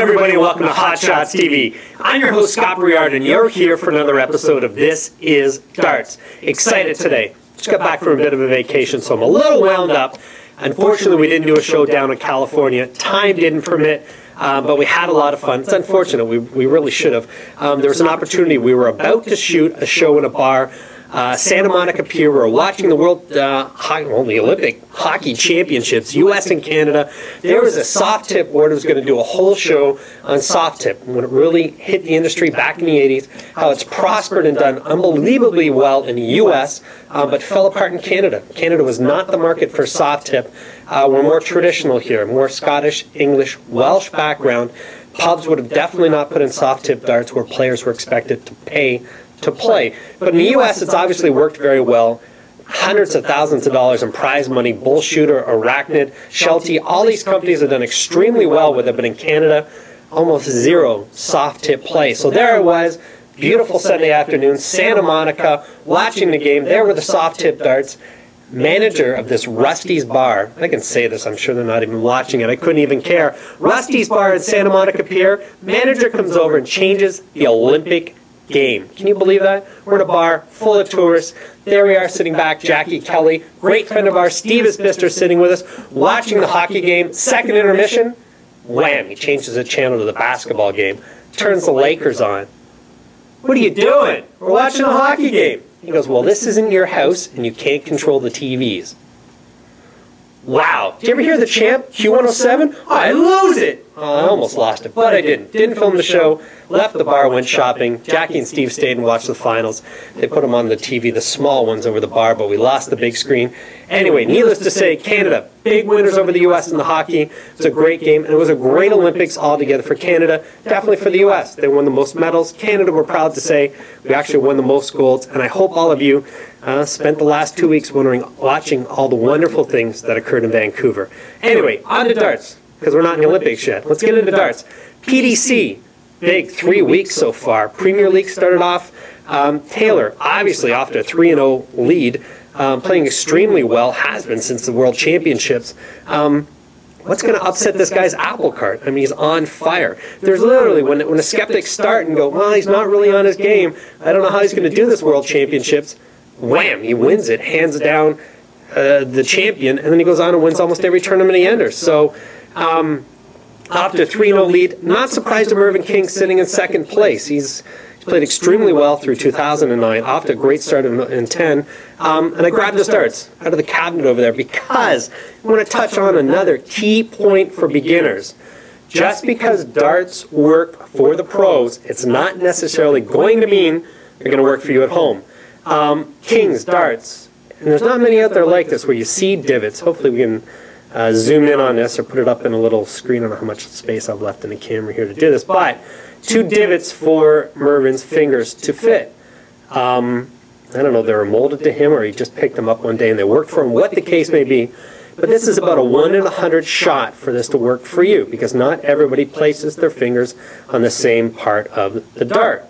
everybody, and welcome to Hot Shots TV. I'm your host, Scott Briard, and you're here for another episode of This Is Darts. Excited today. Just got back from a bit of a vacation, so I'm a little wound up. Unfortunately, we didn't do a show down in California. Time didn't permit, but we had a lot of fun. It's unfortunate. We really should have. There was an opportunity. We were about to shoot a show in a bar. Santa Monica Pier. We were watching the the Olympic Hockey Championships, U.S. and Canada. There was a soft tip board that was going to do a whole show on soft tip when it really hit the industry back in the 80s, how it's prospered and done unbelievably well in the U.S., but fell apart in Canada. Canada was not the market for soft tip. We're more traditional here, more Scottish, English, Welsh background. Pubs would have definitely not put in soft tip darts where players were expected to pay to play. But in the U.S., it's obviously worked very well. Hundreds of thousands of dollars in prize money. Bull Shooter, Arachnid, Sheltie, all these companies have done extremely well with it, but in Canada, almost zero soft tip play. So there I was, beautiful Sunday afternoon, Santa Monica, watching the game. There were the soft tip darts. Manager of this Rusty's Bar, I can say this, I'm sure they're not even watching it, I couldn't even care. Rusty's Bar at Santa Monica Pier, manager comes over and changes the Olympic game. Can you believe that? We're in a bar full of tourists. There we are sitting back, Jackie Kelly, great friend of ours, Steve Isbister sitting with us, watching the hockey game. Second intermission, wham, he changes the channel to the basketball game, turns the Lakers on. What are you doing? We're watching a hockey game. He goes, well, this isn't your house and you can't control the TVs. Wow. Did you ever hear the champ, Q107? Oh, I lose it. Oh, I almost lost it, but I didn't. Didn't film the show, left the bar, went shopping. Jackie and Steve stayed and watched the finals. They put them on the TV, the small ones over the bar, but we lost the big screen. Anyway, needless to say, Canada, big winners over the U.S. in the hockey. It was a great game, and it was a great Olympics altogether for Canada, definitely for the U.S. They won the most medals. Canada, we're proud to say, we actually won the most golds, and I hope all of you spent the last 2 weeks watching all the wonderful things that occurred in Vancouver. Anyway, on to darts, because we're not in the Olympics yet. Let's get into darts. PDC, big 3 weeks so far. Premier League started off. Taylor, obviously off to a 3-0 lead, playing extremely well, has been since the World Championships. What's going to upset this guy's apple cart? I mean, he's on fire. There's literally, when the skeptics start and go, well, he's not really on his game, I don't know how he's going to do this World Championships, wham, he wins it, hands down the champion, and then he goes on and wins almost every tournament he enters. So, off to a 3-0 lead. Not surprised at Mervyn King sitting in second place. He's played extremely well through 2009, off to a great start in 10. And I grabbed his darts out of the cabinet over there because I want to touch on another key point for beginners. Just because darts work for the pros, it's not necessarily going to mean they're going to work for you at home. King's darts, and there's not many out there like this where you see divots. Hopefully we can zoom in on this or put it up in a little screen. I don't know how much space I've left in the camera here to do this, but 2 divots for Mervyn's fingers to fit. I don't know, they were molded to him or he just picked them up one day and they worked for him, what the case may be. But this is about a 1 in 100 shot for this to work for you because not everybody places their fingers on the same part of the dart.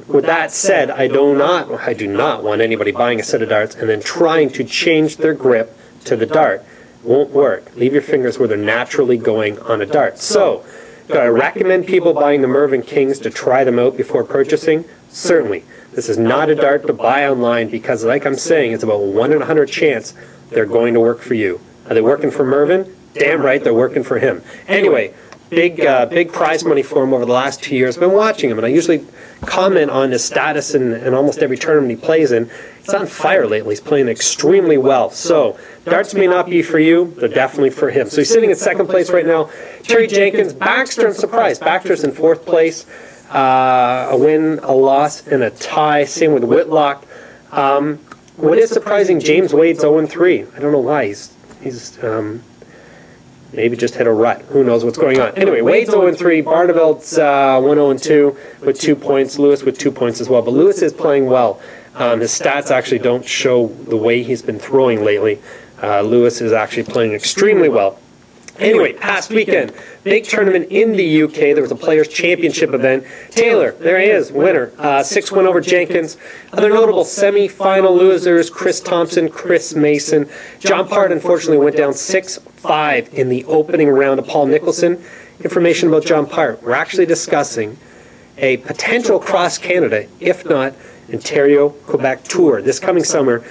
With that said, I do not want anybody buying a set of darts and then trying to change their grip to the dart. Won't work. Leave your fingers where they're naturally going on a dart. So, do I recommend people buying the Mervyn Kings to try them out before purchasing? Certainly. This is not a dart to buy online because, like I'm saying, it's about 1 in 100 chance they're going to work for you. Are they working for Mervyn? Damn right they're working for him. Anyway, big prize money for him over the last 2 years. I've been watching him, and I usually comment on his status in almost every tournament he plays in. He's on fire lately. He's playing extremely well. So, darts may not be for you. They're definitely for him. So he's sitting in second place right now. Terry Jenkins, Baxter, and surprise. Baxter's in 4th place. A win, a loss, and a tie. Same with Whitlock. What is surprising, James Wade's 0-3. I don't know why. He's maybe just hit a rut. Who knows what's going on. Anyway, Wade's 0-3. Barneveld's 1-0-2 with 2 points. Lewis with 2 points as well. But Lewis is playing well. His stats actually don't show the way he's been throwing lately. Lewis is actually playing extremely well. Anyway, past weekend, big tournament in the UK. There was a Players' Championship event. Taylor, there he is, winner. 6-1 over Jenkins. Other notable semi-final losers, Chris Thompson, Chris Mason. John Part, unfortunately, went down 6-5 in the opening round of Paul Nicholson. Information about John Part. We're actually discussing a potential cross-Canada, if not Ontario-Quebec tour this coming summer.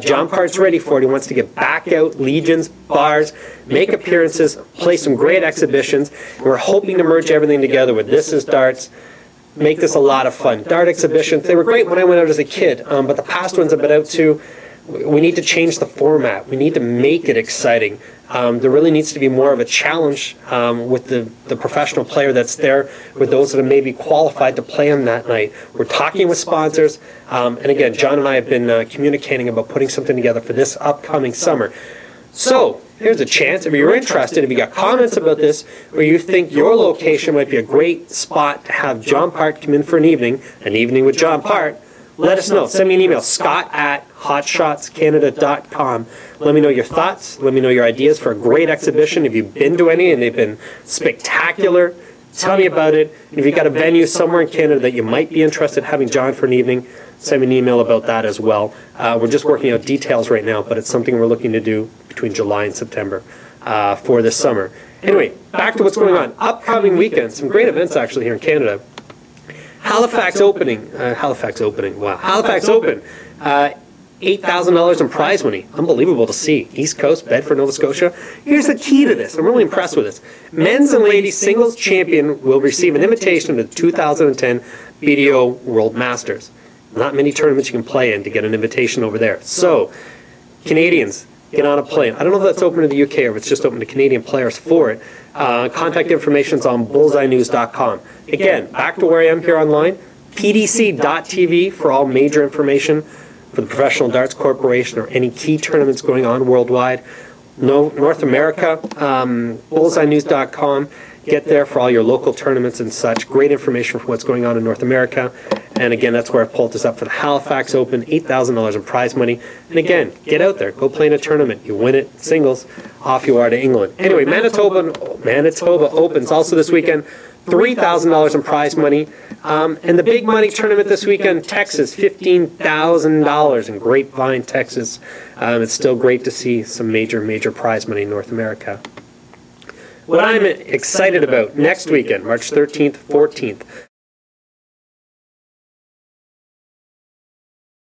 John Part's ready for it. He wants to get back out, legions, bars, make appearances, play some great exhibitions. And we're hoping to merge everything together with This Is Darts, make this a lot of fun. Dart exhibitions, they were great when I went out as a kid, but the past ones have been out too. We need to change the format. We need to make it exciting. There really needs to be more of a challenge with the professional player that's there, with those that are maybe qualified to play on that night. We're talking with sponsors, and again, John and I have been communicating about putting something together for this upcoming summer. So here's a chance. If you're interested, if you got comments about this, or you think your location might be a great spot to have John Part come in for an evening with John Part, let us know. Send me an email, scott@hotshotscanada.com. Let me know your thoughts. Let me know your ideas for a great exhibition. If you've been to any and they've been spectacular, tell me about it. And if you've got a venue somewhere in Canada that you might be interested in having John for an evening, send me an email about that as well. We're just working out details right now, but it's something we're looking to do between July and September for this summer. Anyway, back to what's going on. Upcoming weekend, some great events actually here in Canada. Halifax Open, wow. Halifax Open, $8,000 in prize money. Unbelievable to see. East Coast, Bedford, Nova Scotia. Here's the key to this. I'm really impressed with this. Men's and ladies singles champion will receive an invitation to the 2010 BDO World Masters. Not many tournaments you can play in to get an invitation over there. So, Canadians, get on a plane. I don't know if that's open to the UK or if it's just open to Canadian players for it. Contact information is on bullseyenews.com. Again, back to where I am here online, pdc.tv for all major information for the Professional Darts Corporation or any key tournaments going on worldwide. North America, bullseyenews.com. Get there for all your local tournaments and such. Great information for what's going on in North America. And again, that's where I've pulled this up for the Halifax Open, $8,000 in prize money. And again, get out there. Go play in a tournament. You win it, singles, off you are to England. Anyway, Manitoba Opens also this weekend, $3,000 in prize money. And the big money tournament this weekend, Texas, $15,000 in Grapevine, Texas. It's still great to see some major prize money in North America. What I'm excited about next weekend, March 13th, 14th,